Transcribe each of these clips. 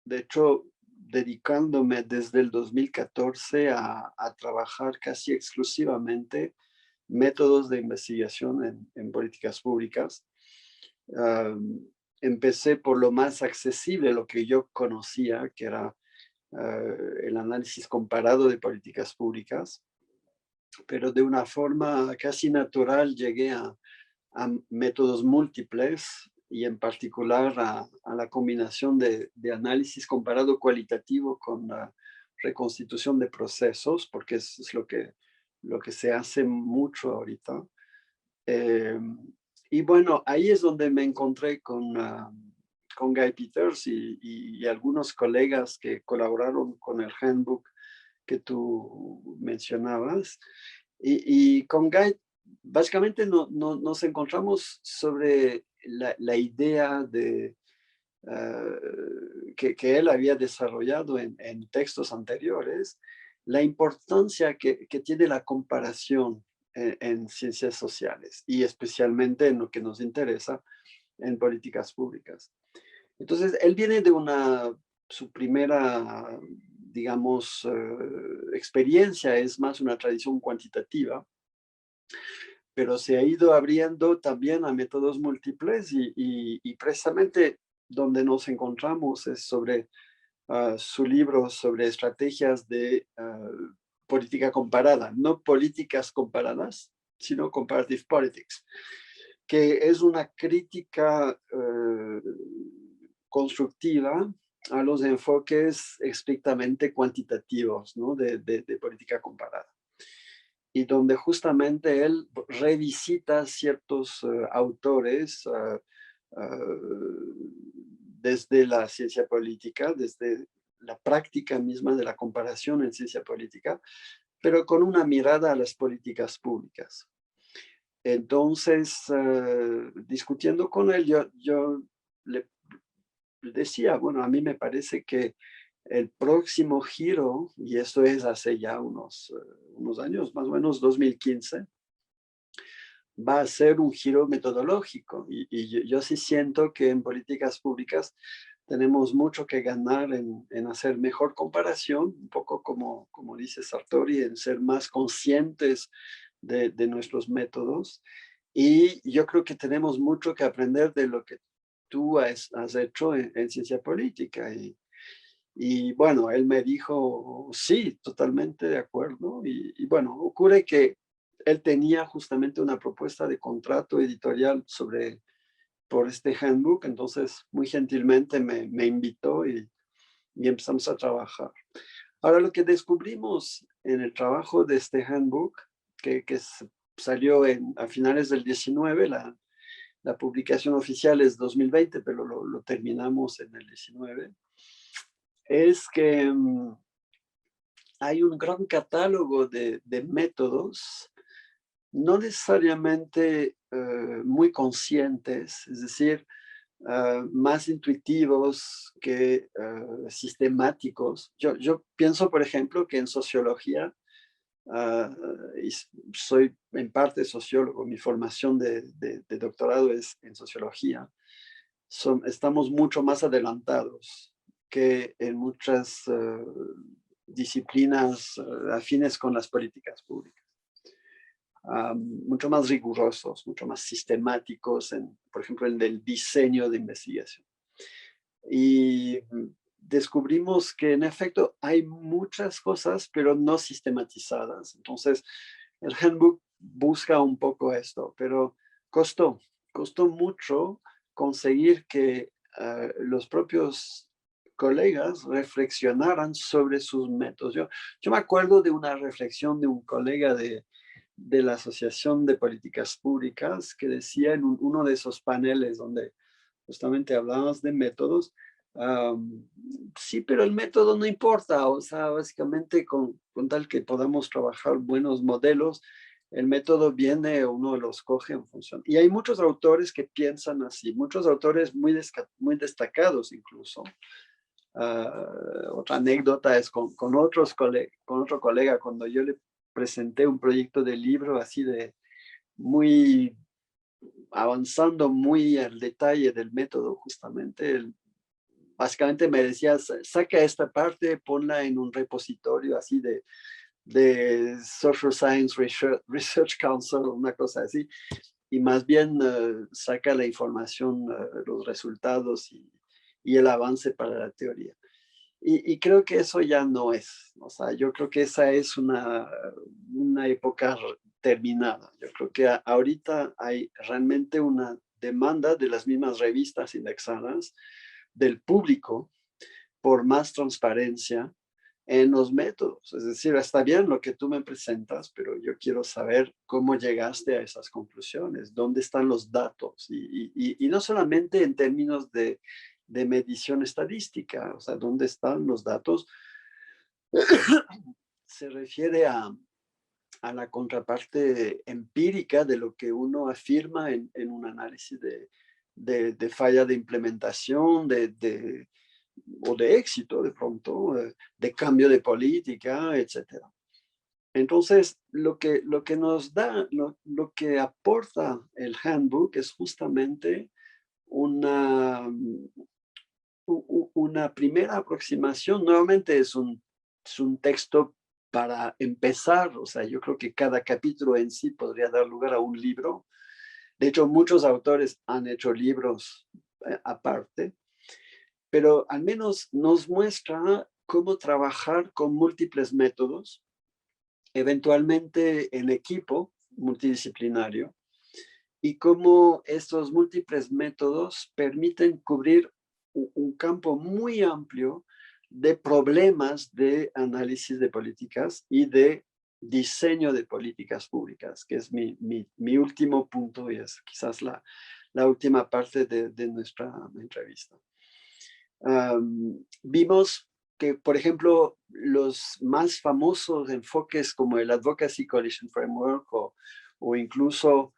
de hecho, dedicándome desde el 2014 a trabajar casi exclusivamente métodos de investigación en políticas públicas. Am, Empecé por lo más accesible, lo que yo conocía, que era el análisis comparado de políticas públicas, pero de una forma casi natural llegué a métodos múltiples y en particular a la combinación de análisis comparado cualitativo con la reconstitución de procesos, porque es lo que se hace mucho ahorita. Eh, y bueno, ahí es donde me encontré con Guy Peters y algunos colegas que colaboraron con el handbook que tú mencionabas. Y con Guy, básicamente nos encontramos sobre la idea de, que él había desarrollado en textos anteriores, la importancia que tiene la comparación en ciencias sociales y especialmente en lo que nos interesa en políticas públicas. Entonces, él viene de su primera, digamos, experiencia es más una tradición cuantitativa, pero se ha ido abriendo también a métodos múltiples y precisamente donde nos encontramos es sobre su libro sobre estrategias de política comparada, no políticas comparadas, sino comparative politics, que es una crítica constructiva a los enfoques estrictamente cuantitativos, ¿no? de política comparada. Y donde justamente él revisita ciertos autores desde la ciencia política, desde la práctica misma de la comparación en ciencia política, pero con una mirada a las políticas públicas. Entonces, discutiendo con él, yo le decía, bueno, a mí me parece que el próximo giro, y esto es hace ya unos años, más o menos 2015, va a ser un giro metodológico. Y yo sí siento que en políticas públicas tenemos mucho que ganar en hacer mejor comparación, un poco como dice Sartori, en ser más conscientes de nuestros métodos. Y yo creo que tenemos mucho que aprender de lo que tú has hecho en ciencia política. Y bueno, él me dijo, sí, totalmente de acuerdo. Y bueno, ocurre que él tenía justamente una propuesta de contrato editorial por este handbook, entonces muy gentilmente me invitó y empezamos a trabajar. Ahora, lo que descubrimos en el trabajo de este handbook, que salió a finales del 19, la publicación oficial es 2020, pero lo terminamos en el 19, es que hay un gran catálogo de métodos, no necesariamente muy conscientes, es decir, más intuitivos que sistemáticos. Yo pienso, por ejemplo, que en sociología, y soy en parte sociólogo, mi formación de doctorado es en sociología, estamos mucho más adelantados que en muchas disciplinas afines con las políticas públicas. Mucho más rigurosos, mucho más sistemáticos, por ejemplo, en el diseño de investigación. Y descubrimos que en efecto hay muchas cosas, pero no sistematizadas. Entonces, el handbook busca un poco esto, pero costó mucho conseguir que los propios colegas reflexionaran sobre sus métodos. Yo me acuerdo de una reflexión de un colega de la Asociación de Políticas Públicas que decía en uno de esos paneles donde justamente hablábamos de métodos, sí, pero el método no importa, o sea, básicamente con tal que podamos trabajar buenos modelos, el método viene, uno los coge en función. Y hay muchos autores que piensan así, muchos autores muy destacados incluso. Otra anécdota es con otro colega, cuando yo le presenté un proyecto de libro así de muy avanzando muy al detalle del método, justamente él básicamente me decía, saca esta parte, ponla en un repositorio así de Social Science Research Council, una cosa así, y más bien saca la información, los resultados y el avance para la teoría. Y creo que eso ya no es, o sea, yo creo que esa es una época terminada. Yo creo que ahorita hay realmente una demanda de las mismas revistas indexadas, del público, por más transparencia en los métodos. Es decir, está bien lo que tú me presentas, pero yo quiero saber cómo llegaste a esas conclusiones, dónde están los datos, y no solamente en términos de medición estadística, o sea, dónde están los datos, se refiere a la contraparte empírica de lo que uno afirma en un análisis de falla de implementación, o de éxito de pronto, de cambio de política, etcétera. Entonces, lo que nos da, lo que aporta el handbook es justamente una, una primera aproximación. Nuevamente es un texto para empezar, o sea, yo creo que cada capítulo en sí podría dar lugar a un libro. De hecho, muchos autores han hecho libros aparte, pero al menos nos muestra cómo trabajar con múltiples métodos, eventualmente en equipo multidisciplinario, y cómo estos múltiples métodos permiten cubrir un campo muy amplio de problemas de análisis de políticas y de diseño de políticas públicas, que es mi último punto y es quizás la última parte de nuestra entrevista. Vimos que, por ejemplo, los más famosos enfoques como el Advocacy Coalition Framework o incluso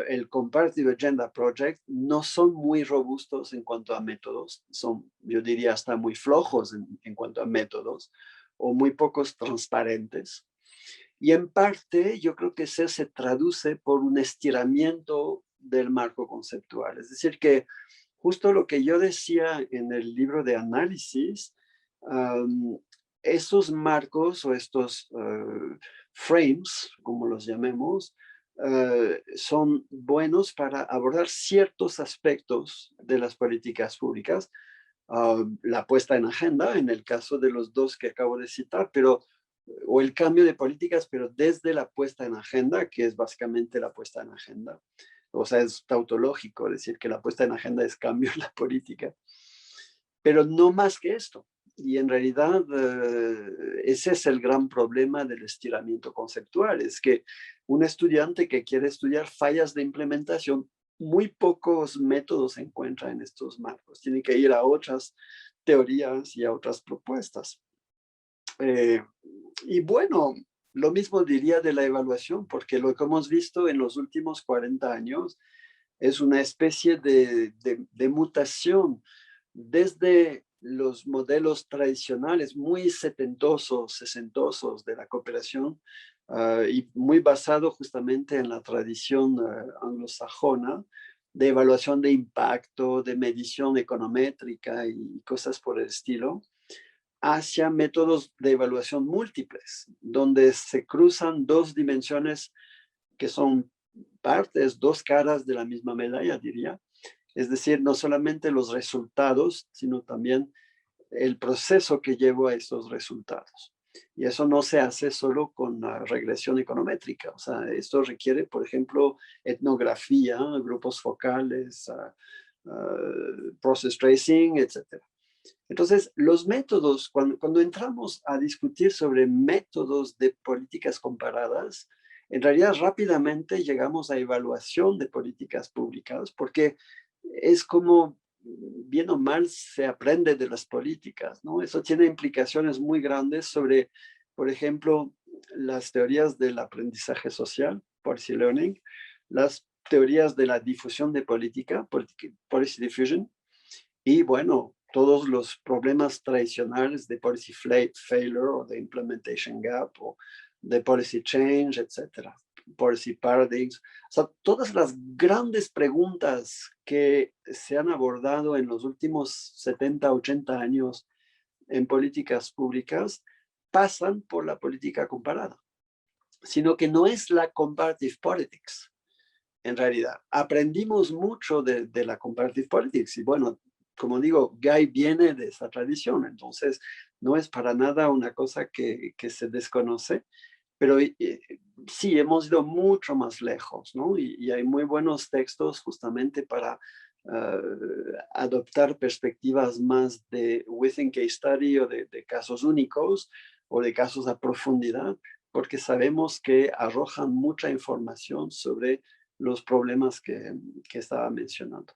el Comparative Agenda Project no son muy robustos en cuanto a métodos, son, yo diría, hasta muy flojos en cuanto a métodos o muy pocos transparentes. Y en parte yo creo que eso se traduce por un estiramiento del marco conceptual. Es decir, que justo lo que yo decía en el libro de análisis, esos marcos o estos frames, como los llamemos, son buenos para abordar ciertos aspectos de las políticas públicas, la puesta en agenda, en el caso de los dos que acabo de citar, pero o el cambio de políticas, pero desde la puesta en agenda, que es básicamente la puesta en agenda. O sea, es tautológico decir que la puesta en agenda es cambio en la política, pero no más que esto. Y en realidad ese es el gran problema del estiramiento conceptual, es que un estudiante que quiere estudiar fallas de implementación, muy pocos métodos se encuentran en estos marcos. Tiene que ir a otras teorías y a otras propuestas. Y bueno, lo mismo diría de la evaluación, porque lo que hemos visto en los últimos 40 años es una especie de mutación desde los modelos tradicionales muy setentosos, sesentosos de la cooperación, y muy basado justamente en la tradición anglosajona de evaluación de impacto, de medición econométrica y cosas por el estilo, hacia métodos de evaluación múltiples, donde se cruzan dos dimensiones que son partes, dos caras de la misma medalla, diría. Es decir, no solamente los resultados, sino también el proceso que llevó a esos resultados. Y eso no se hace solo con la regresión econométrica. O sea, esto requiere, por ejemplo, etnografía, grupos focales, process tracing, etc. Entonces, los métodos, cuando entramos a discutir sobre métodos de políticas comparadas, en realidad rápidamente llegamos a evaluación de políticas públicas, porque es como, bien o mal, se aprende de las políticas, ¿no? Eso tiene implicaciones muy grandes sobre, por ejemplo, las teorías del aprendizaje social, policy learning, las teorías de la difusión de política, policy diffusion, y bueno, todos los problemas tradicionales de policy failure o de implementation gap o de policy change, etcétera. policy paradigms. O sea, todas las grandes preguntas que se han abordado en los últimos 70, 80 años en políticas públicas pasan por la política comparada, sino que no es la comparative politics. En realidad, aprendimos mucho de la comparative politics y bueno, como digo, Guy viene de esa tradición, entonces no es para nada una cosa que se desconoce, pero sí, hemos ido mucho más lejos, ¿no? Y hay muy buenos textos justamente para adoptar perspectivas más de within case study o de casos únicos o de casos a profundidad, porque sabemos que arrojan mucha información sobre los problemas que estaba mencionando.